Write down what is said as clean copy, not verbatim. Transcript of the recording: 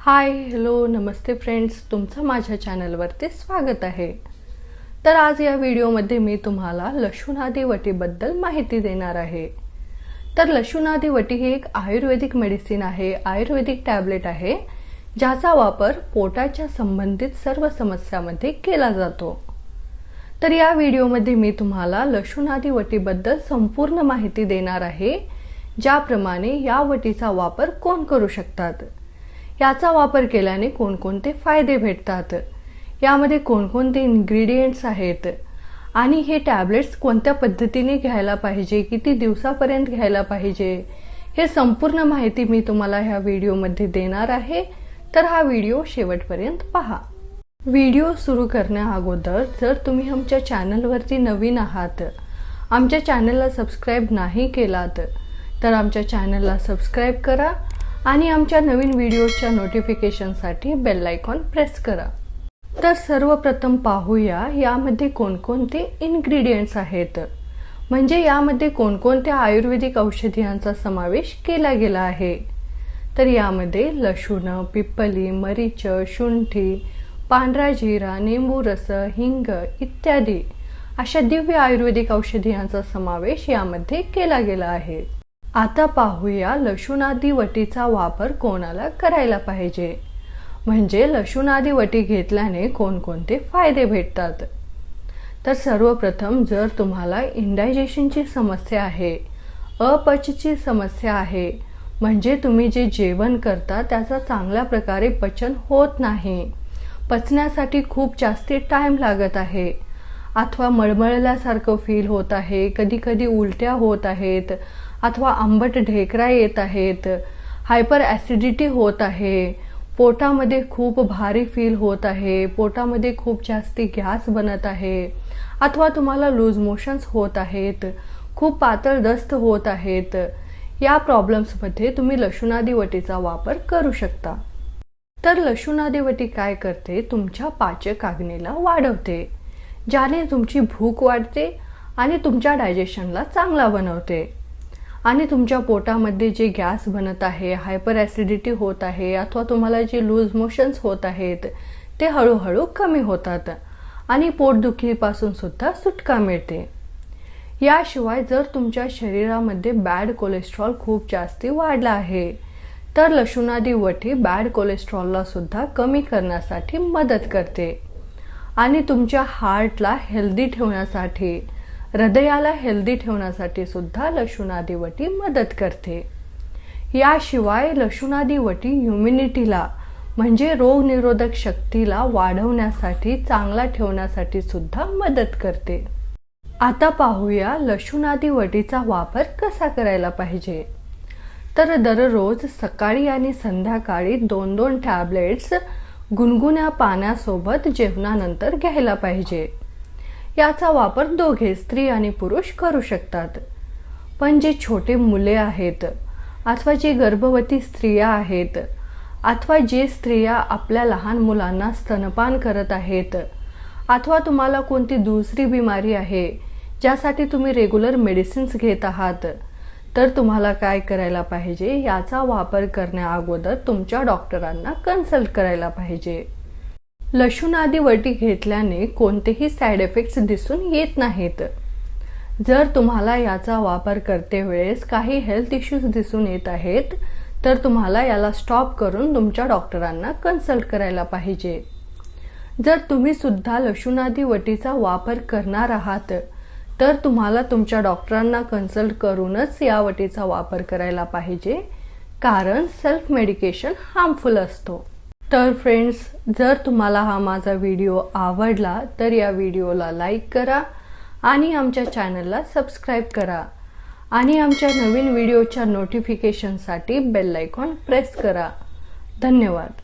Hi hello नमस्ते friends, तुमचं माझ्या चॅनलवरती स्वागत आहे। तर आज या व्हिडिओमध्ये मी तुम्हाला लशुनादी वटीबद्दल माहिती देणार आहे। तर लशुनादी वटी ही एक आयुर्वेदिक मेडिसिन आहे, आयुर्वेदिक टॅबलेट आहे, ज्याचा वापर पोटाच्या संबंधित सर्व समस्यांमध्ये केला जातो। तर या व्हिडिओमध्ये मी तुम्हाला लशुनादी वटीबद्दल संपूर्ण माहिती देणार आहे, ज्याप्रमाणे या वटीचा वापर कोण करू शकतात, याचा वापर केल्याने कोणकोणते फायदे भेटतात, यामध्ये कोणकोणते इन्ग्रेडियंट्स आहेत आणि हे टॅबलेट्स कोणत्या पद्धतीने घ्यायला पाहिजे, किती दिवसापर्यंत घ्यायला पाहिजे, हे संपूर्ण माहिती मी तुम्हाला ह्या व्हिडिओमध्ये देणार आहे। तर हा व्हिडिओ शेवटपर्यंत पहा। व्हिडिओ सुरू करण्याअगोदर जर तुम्ही आमच्या चॅनलवरती नवीन आहात, आमच्या चॅनलला सबस्क्राइब नाही केलात, तर आमच्या चॅनलला सबस्क्राइब करा आणि आमच्या नवीन व्हिडिओच्या नोटिफिकेशनसाठी बेल आयकॉन प्रेस करा। तर सर्वप्रथम पाहूया यामध्ये कोणकोणते इन्ग्रेडियंट्स आहेत, म्हणजे यामध्ये कोणकोणत्या आयुर्वेदिक औषधांचा समावेश केला गेला आहे। तर यामध्ये लसूण, पिप्पली, मरीच, शुंठी, पांढरा जिरा, निंबू रस, हिंग इत्यादी अशा दिव्य आयुर्वेदिक औषधांचा समावेश यामध्ये केला गेला आहे। आता पाहूया लशुनादी वटीचा वापर कोणाला करायला पाहिजे, म्हणजे लशुनादी वटी घेतल्याने कोणकोणते फायदे भेटतात। तर सर्वप्रथम जर तुम्हाला इंडायजेशनची समस्या आहे, अपचची समस्या आहे, म्हणजे तुम्ही जे जेवण करता त्याचा चांगल्या प्रकारे पचन होत नाही, पचण्यासाठी खूप जास्त टाइम लागत आहे, अथवा मळमळल्यासारखं फील होत आहे, कधी कधी उलट्या होत आहेत, अथवा आंबट ढेकरा येत आहेत, हायपर ॲसिडिटी होत आहे, पोटामध्ये खूप भारी फील होत आहे, पोटामध्ये खूप जास्ती गॅस बनत आहे, अथवा तुम्हाला लूज मोशन्स होत आहेत, खूप पातळ दस्त होत आहेत, या प्रॉब्लेम्समध्ये तुम्ही लशुनादी वटीचा वापर करू शकता। तर लशुनादी वटी काय करते, तुमच्या पाचक अग्नीला वाढवते, ज्याने तुमची भूक वाढते आणि तुमच्या डायजेशनला चांगला बनवते आणि तुमच्या पोटामध्ये जे गॅस बनत आहे, हायपर ॲसिडिटी होत आहे, अथवा तुम्हाला जे लूज मोशन्स होत आहेत ते हळूहळू कमी होतात आणि पोटदुखीपासून सुद्धा सुटका मिळते। याशिवाय जर तुमच्या शरीरामध्ये बॅड कोलेस्ट्रॉल खूप जास्ती वाढला आहे, तर लशुनादी वटी बॅड कोलेस्ट्रॉलला सुद्धा कमी करण्यासाठी मदत करते आणि तुमच्या हार्टला हेल्दी ठेवण्यासाठी, हृदयाला हेल्दी ठेवण्यासाठी सुद्धा लशुनादी वटी मदत करते। याशिवाय लशुनादी वटी इम्युनिटीला, म्हणजे रोगनिरोधक शक्तीला वाढवण्यासाठी, चांगला ठेवण्यासाठी सुद्धा मदत करते। आता पाहूया लशुनादी वटीचा वापर कसा करायला पाहिजे। तर दररोज सकाळी आणि संध्याकाळी 2-2 टॅबलेट्स गुनगुन्या पाण्यासोबत जेवणानंतर घ्यायला पाहिजे। याचा वापर दोघे, स्त्री आणि पुरुष करू शकतात, पण जे छोटे मुले आहेत, अथवा जे गर्भवती स्त्रिया आहेत, अथवा जे स्त्रिया आपल्या लहान मुलांना स्तनपान करत आहेत, अथवा तुम्हाला कोणती दुसरी बिमारी आहे ज्यासाठी तुम्ही रेग्युलर मेडिसिन्स घेत आहात, तर तुम्हाला काय करायला पाहिजे, याचा वापर करण्याअगोदर तुमच्या डॉक्टरांना कन्सल्ट करायला पाहिजे। लशुनादी वटी घेतल्याने कोणतेही साइड इफेक्ट्स दिसून येत नाहीत। जर तुम्हाला याचा वापर करते वेळेस काही हेल्थ इश्यूज दिसून येत आहेत, तर तुम्हाला याला स्टॉप करून तुमच्या डॉक्टरांना कन्सल्ट करायला पाहिजे। जर तुम्ही सुद्धा लशुनादी वटीचा वापर करणार आहात, तर तुम्हाला तुमच्या डॉक्टरांना कन्सल्ट करूनच या वटीचा वापर करायला पाहिजे, कारण सेल्फ मेडिकेशन हार्मफुल असतो। तर फ्रेंड्स, जर तुम्हाला हा माझा व्हिडिओ आवडला तर या व्हिडिओला लाईक करा आणि आमच्या चॅनलला सबस्क्राइब करा आणि आमच्या नवीन व्हिडिओच्या नोटिफिकेशनसाठी बेल आयकॉन प्रेस करा। धन्यवाद।